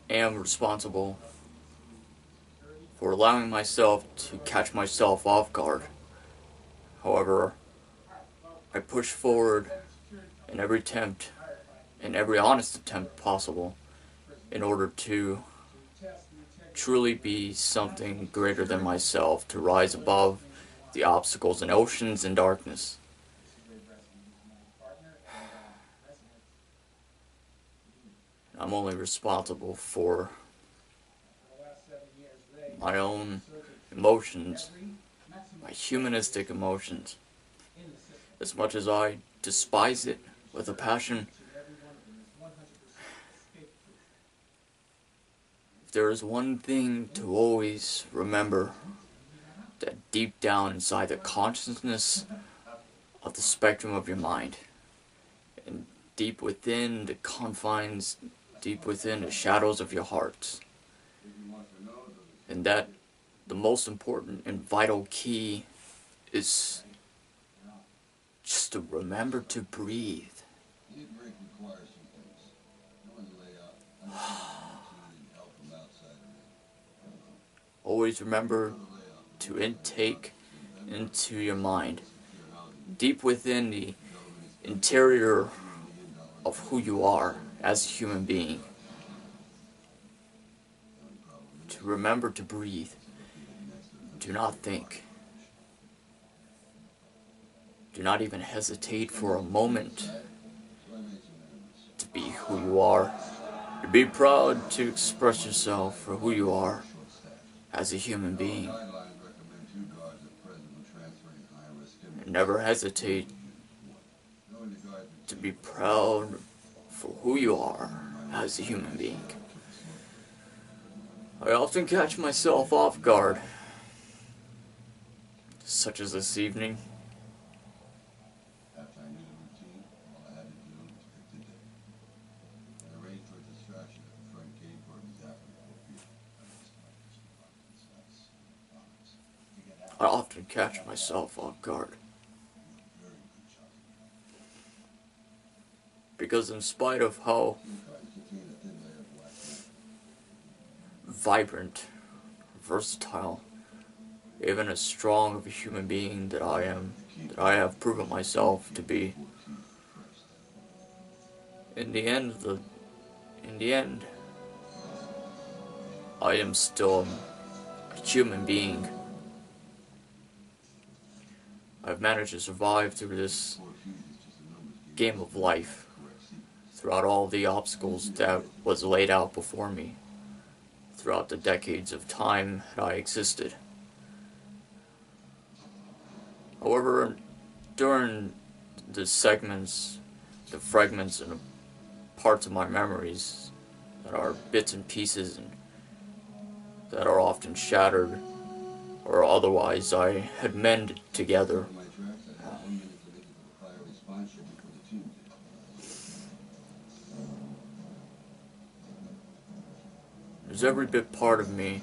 am responsible for allowing myself to catch myself off guard. However, I push forward in every attempt, in every honest attempt possible, in order to truly be something greater than myself, to rise above the obstacles and oceans and darkness. I'm only responsible for my own emotions, my humanistic emotions. As much as I despise it with a passion, if there is one thing to always remember, that deep down inside the consciousness of the spectrum of your mind, and deep within the confines, deep within the shadows of your hearts, and that the most important and vital key is just to remember to breathe. Always remember to intake into your mind, deep within the interior of who you are as a human being, to remember to breathe. Do not think. Do not even hesitate for a moment to be who you are. To be proud to express yourself for who you are as a human being. And never hesitate to be proud for who you are as a human being. I often catch myself off guard, such as this evening. I often catch myself off guard. Because in spite of how vibrant, versatile, even as strong of a human being that I am, that I have proven myself to be, in the end, I am still a human being. I've managed to survive through this game of life, throughout all the obstacles that was laid out before me, throughout the decades of time that I existed. However, during the segments, the fragments and the parts of my memories that are bits and pieces and that are often shattered or otherwise I had mended together, there's every bit part of me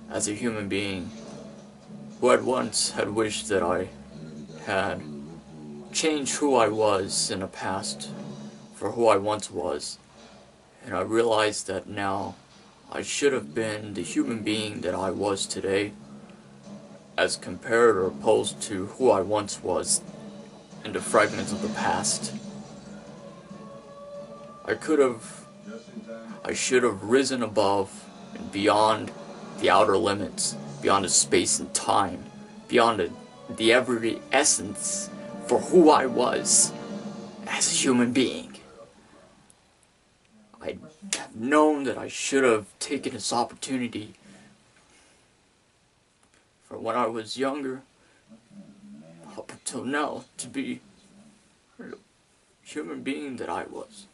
as a human being who had once had wished that I had changed who I was in the past for who I once was. And I realized that now I should have been the human being that I was today, as compared or opposed to who I once was in the fragments of the past. I should have risen above and beyond the outer limits, beyond the space and time, beyond the every essence for who I was as a human being. I have known that I should have taken this opportunity from when I was younger up until now to be the human being that I was.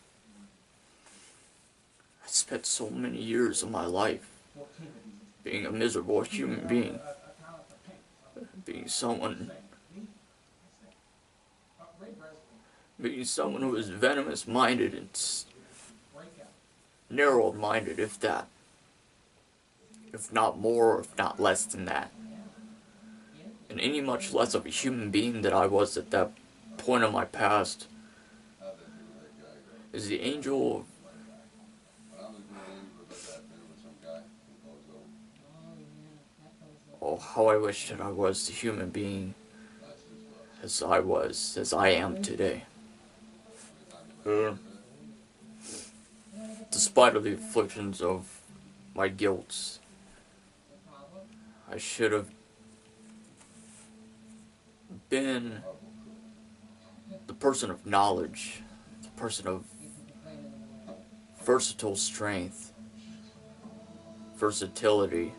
I spent so many years of my life being a miserable human being, being someone who is venomous-minded and narrow-minded, if not more, if not less than that. And any much less of a human being that I was at that point of my past is the angel how I wish that I was the human being as I am today. Despite of the afflictions of my guilt, I should have been the person of knowledge, the person of versatile strength, versatility.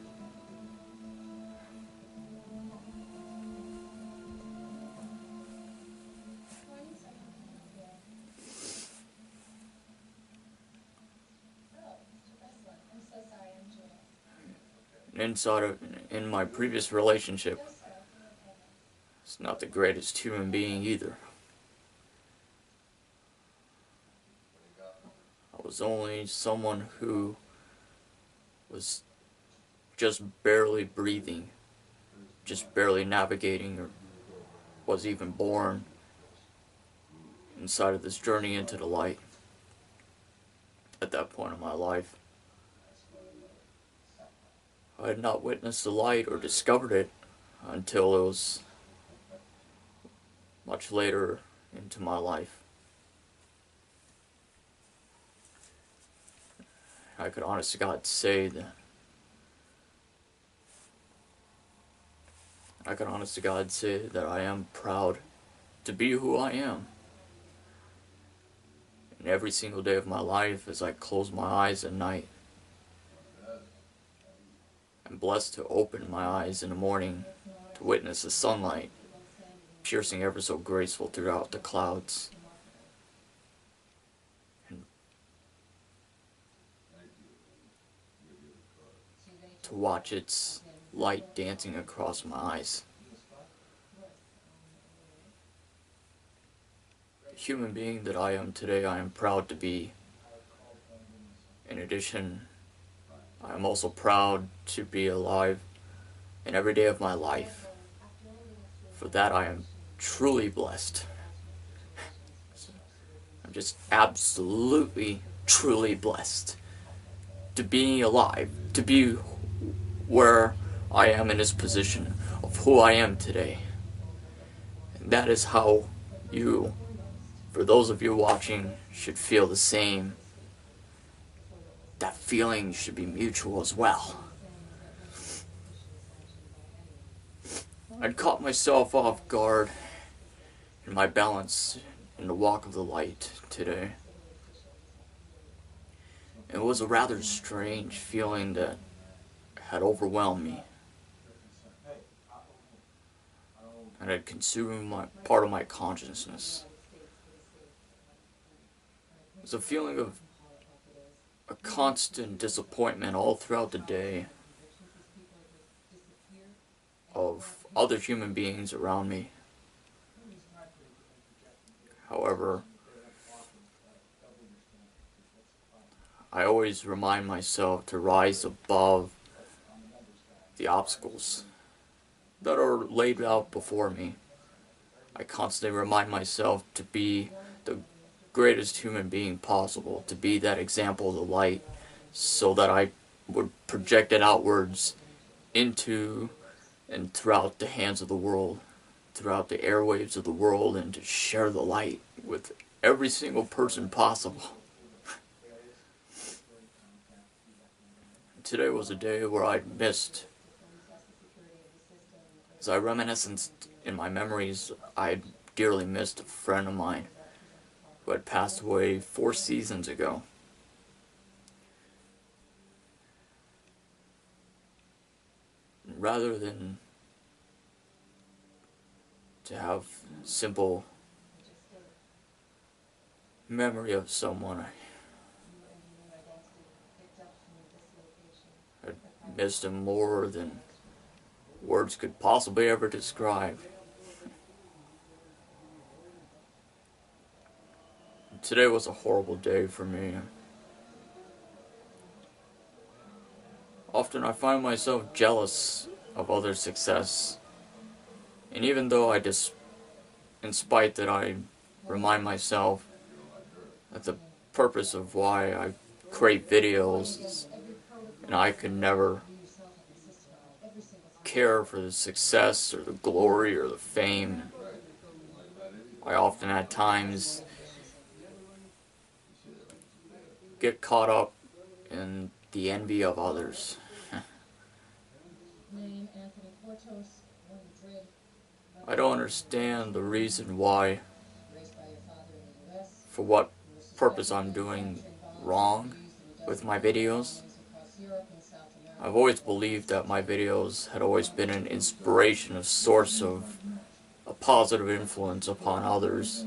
In my previous relationship, it's not the greatest human being either. I was only someone who was just barely breathing, just barely navigating, or was even born inside of this journey into the light at that point in my life. I had not witnessed the light or discovered it until it was much later into my life. I could honest to God say that I am proud to be who I am. And every single day of my life, as I close my eyes at night, I'm blessed to open my eyes in the morning to witness the sunlight piercing ever so graceful throughout the clouds. And to watch its light dancing across my eyes. The human being that I am today, I am proud to be. In addition, I am also proud to be alive in every day of my life. For that I am truly blessed. I'm just absolutely, truly blessed to be alive, to be where I am in this position of who I am today. And that is how you, for those of you watching, should feel the same. That feeling should be mutual as well. I'd caught myself off guard in my balance in the walk of the light today. It was a rather strange feeling that had overwhelmed me and had consumed part of my consciousness. It was a feeling of a constant disappointment all throughout the day of other human beings around me. However, I always remind myself to rise above the obstacles that are laid out before me. I constantly remind myself to be the greatest human being possible, to be that example of the light, so that I would project it outwards into and throughout the hands of the world, throughout the airwaves of the world, and to share the light with every single person possible. Today was a day where I missed, as I reminisced in my memories, I dearly missed a friend of mine who had passed away 4 seasons ago. Rather than to have simple memory of someone, I missed him more than words could possibly ever describe. Today was a horrible day for me. Often I find myself jealous of others' success, and even though in spite that I remind myself that the purpose of why I create videos and I could never care for the success or the glory or the fame. I often at times get caught up in the envy of others. I don't understand the reason why, for what purpose I'm doing wrong with my videos. I've always believed that my videos had always been an inspiration, a source of a positive influence upon others.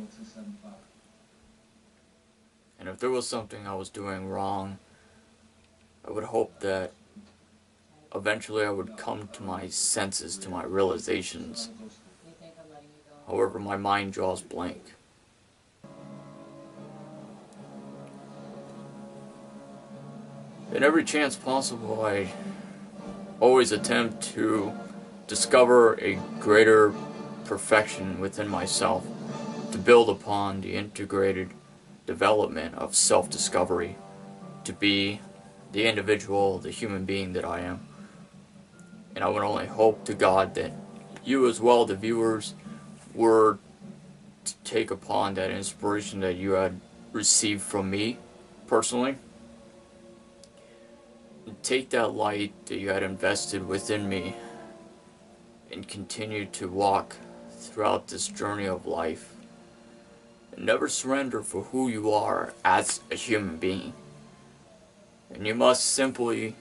And if there was something I was doing wrong, I would hope that eventually I would come to my senses, to my realizations. However, my mind draws blank. In every chance possible, I always attempt to discover a greater perfection within myself, to build upon the integrated development of self-discovery, to be the individual, the human being that I am. And I would only hope to God that you as well, the viewers, were to take upon that inspiration that you had received from me personally, and take that light that you had invested within me and continue to walk throughout this journey of life, and never surrender for who you are as a human being. And you must simply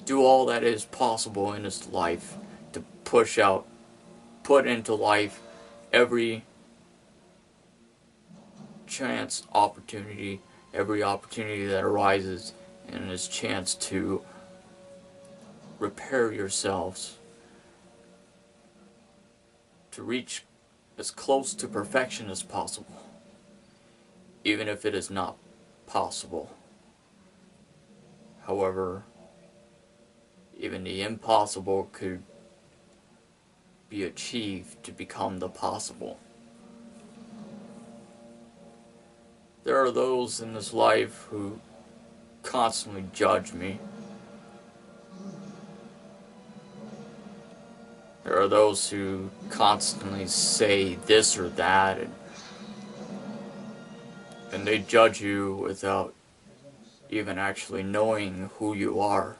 do all that is possible in this life to put into life every chance opportunity, every opportunity that arises, and this chance to repair yourselves, to reach as close to perfection as possible, even if it is not possible. However, even the impossible could be achieved to become the possible. There are those in this life who constantly judge me. There are those who constantly say this or that, and they judge you without even actually knowing who you are,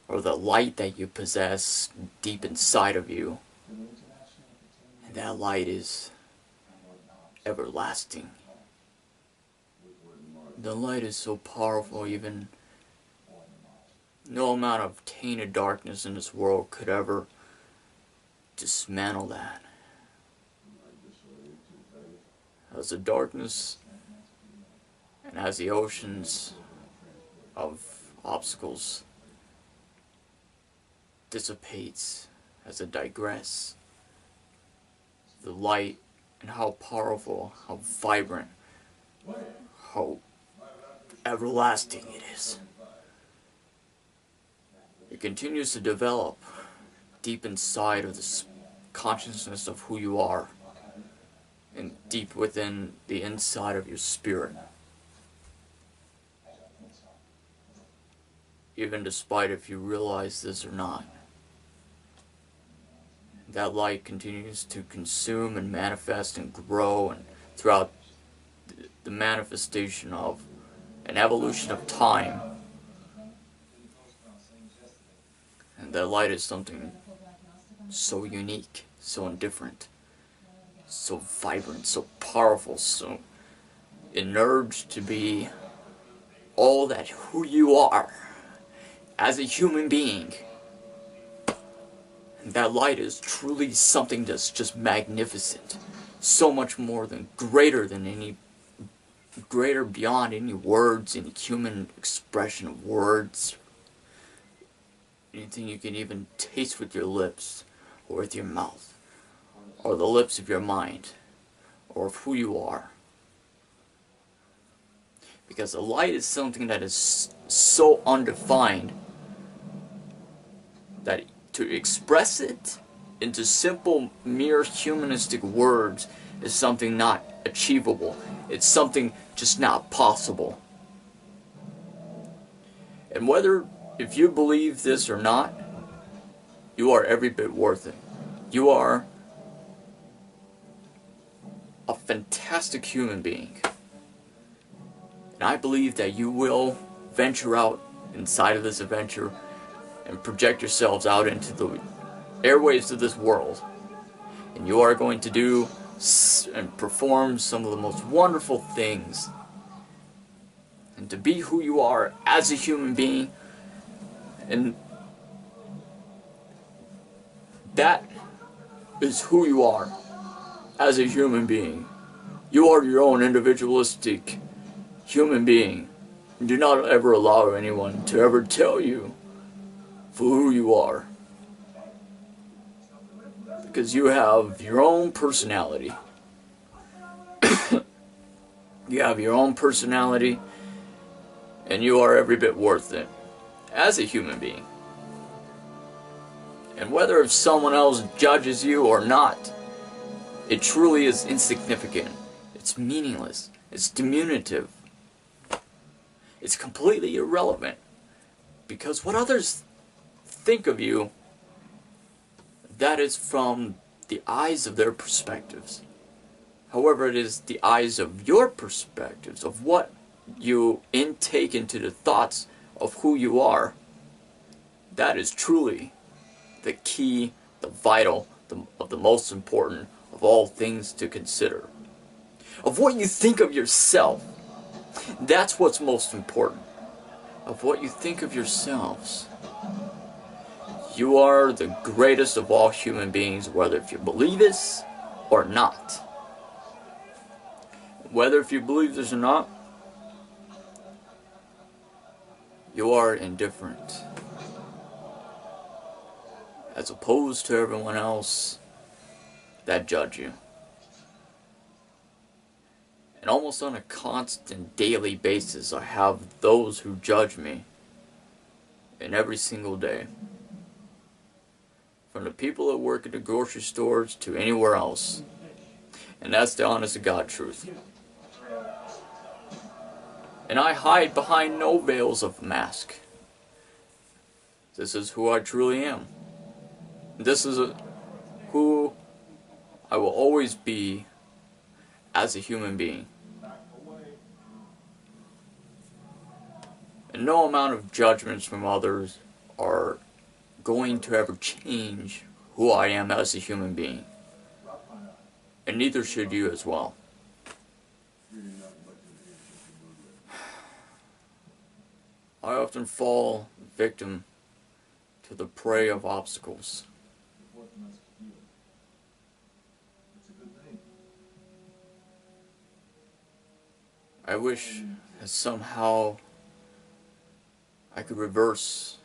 or the light that you possess deep inside of you. And that light is everlasting. The light is so powerful, even no amount of tainted darkness in this world could ever dismantle that. As the darkness and as the oceans of obstacles dissipates, as it digress, the light and how powerful, how vibrant, how everlasting it is. It continues to develop deep inside of this consciousness of who you are, and deep within the inside of your spirit. Even despite if you realize this or not, that light continues to consume and manifest and grow, and throughout the manifestation of an evolution of time. And that light is something so unique, so indifferent, so vibrant, so powerful, so enurged to be all that who you are as a human being. And that light is truly something that's just magnificent, so much more than greater beyond any words, any human expression of words, anything you can even taste with your lips, or with your mouth, or the lips of your mind, or of who you are. Because the light is something that is so undefined that to express it into simple, mere humanistic words is something not achievable. It's something just not possible. And whether, if you believe this or not, you are every bit worth it. You are a fantastic human being. And I believe that you will venture out inside of this adventure and project yourselves out into the airwaves of this world. And you are going to do and perform some of the most wonderful things. And to be who you are as a human being. And that is who you are as a human being. You are your own individualistic human being. Do not ever allow anyone to ever tell you for who you are. Because you have your own personality. You have your own personality, and you are every bit worth it as a human being. And whether if someone else judges you or not, it truly is insignificant. It's meaningless. It's diminutive. It's completely irrelevant. Because what others think of you, that is from the eyes of their perspectives. However, it is the eyes of your perspectives, of what you intake into the thoughts of who you are. That is truly the key, the vital, the most important of all things to consider. Of what you think of yourself. That's what's most important. Of what you think of yourselves. You are the greatest of all human beings, whether if you believe this or not. Whether if you believe this or not, you are indifferent. As opposed to everyone else that judge you. And almost on a constant daily basis, I have those who judge me. And every single day. From the people that work at the grocery stores to anywhere else. And that's the honest to God truth. And I hide behind no veils of mask. This is who I truly am. This is who I will always be as a human being. And no amount of judgments from others are going to ever change who I am as a human being. And neither should you as well. I often fall victim to the prey of obstacles. I wish that somehow I could reverse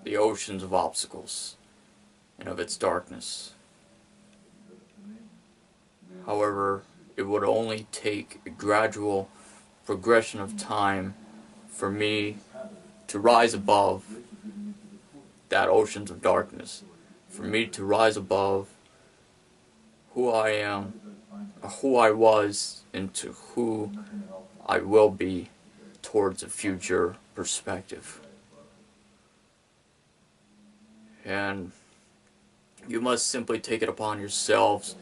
the oceans of obstacles and of its darkness. However, it would only take a gradual progression of time for me to rise above that oceans of darkness, for me to rise above who I am, who I was, into who I will be towards a future perspective. And you must simply take it upon yourselves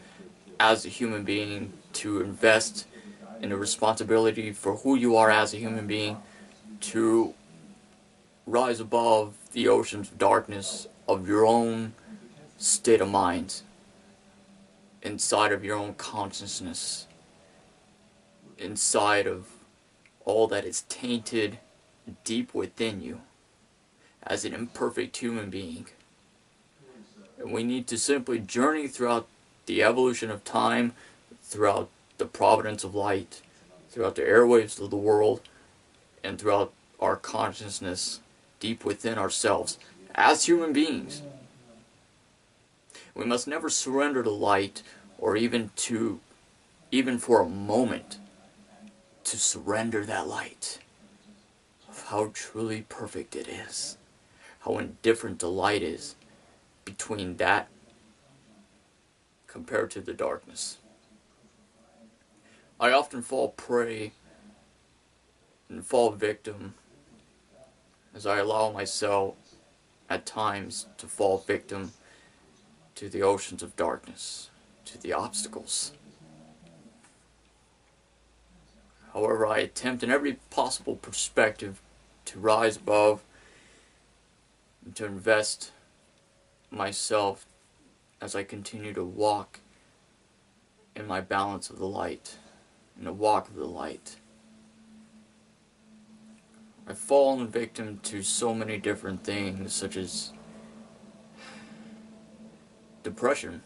as a human being to invest in the responsibility for who you are as a human being, to rise above the oceans of darkness of your own state of mind, inside of your own consciousness, inside of all that is tainted deep within you as an imperfect human being. And we need to simply journey throughout the evolution of time, throughout the providence of light, throughout the airwaves of the world, and throughout our consciousness deep within ourselves as human beings. We must never surrender to light, or even for a moment, to surrender that light of how truly perfect it is, how indifferent the light is between that compared to the darkness. I often fall prey and fall victim as I allow myself at times to fall victim to the oceans of darkness, to the obstacles. However, I attempt in every possible perspective to rise above and to invest myself as I continue to walk in my balance of the light, in the walk of the light. I've fallen victim to so many different things, such as depression,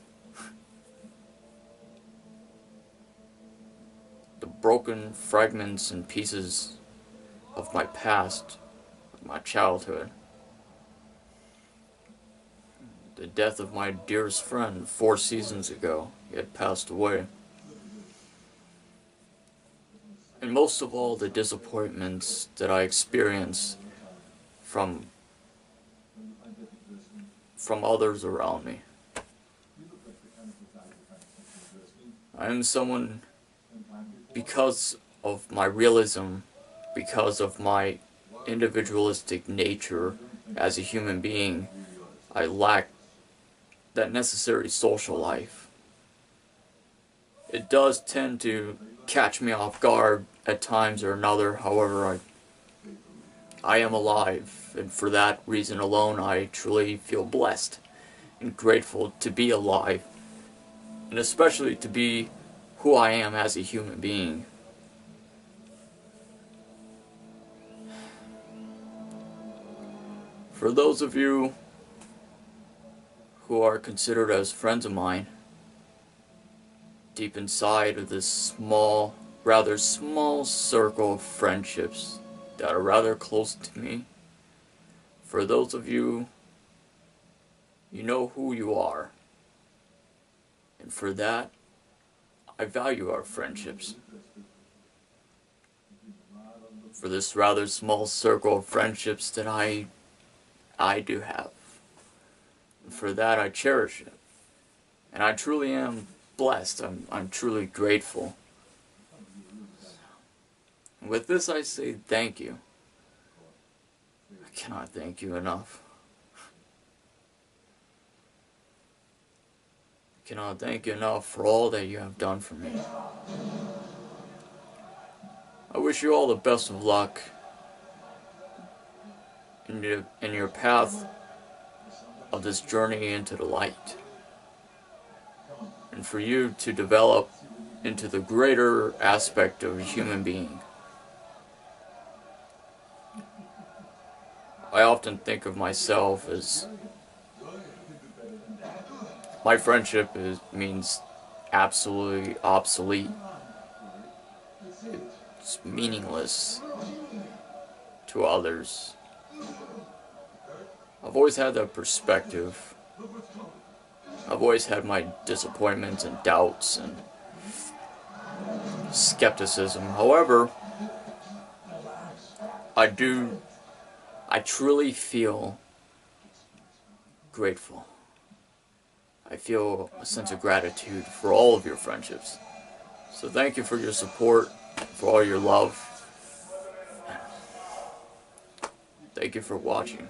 the broken fragments and pieces of my past, of my childhood, the death of my dearest friend 4 seasons ago. He had passed away. And most of all, the disappointments that I experience from others around me. I am someone, because of my realism, because of my individualistic nature as a human being, I lack that necessary social life. It does tend to catch me off guard at times or another. However, I am alive, and for that reason alone I truly feel blessed and grateful to be alive, and especially to be who I am as a human being. For those of you who are considered as friends of mine, deep inside of this small, rather small circle of friendships that are rather close to me, for those of you, you know who you are. And for that, I value our friendships. For this rather small circle of friendships that I do have. And for that, I cherish it. And I truly am blessed. I'm truly grateful. With this, I say thank you. I cannot thank you enough. I cannot thank you enough for all that you have done for me. I wish you all the best of luck in your path of this journey into the light, and for you to develop into the greater aspect of a human being. I often think of myself as my friendship means absolutely obsolete. It's meaningless to others. I've always had that perspective. I've always had my disappointments and doubts and skepticism. However, I truly feel grateful. I feel a sense of gratitude for all of your friendships. So thank you for your support, for all your love. Thank you for watching.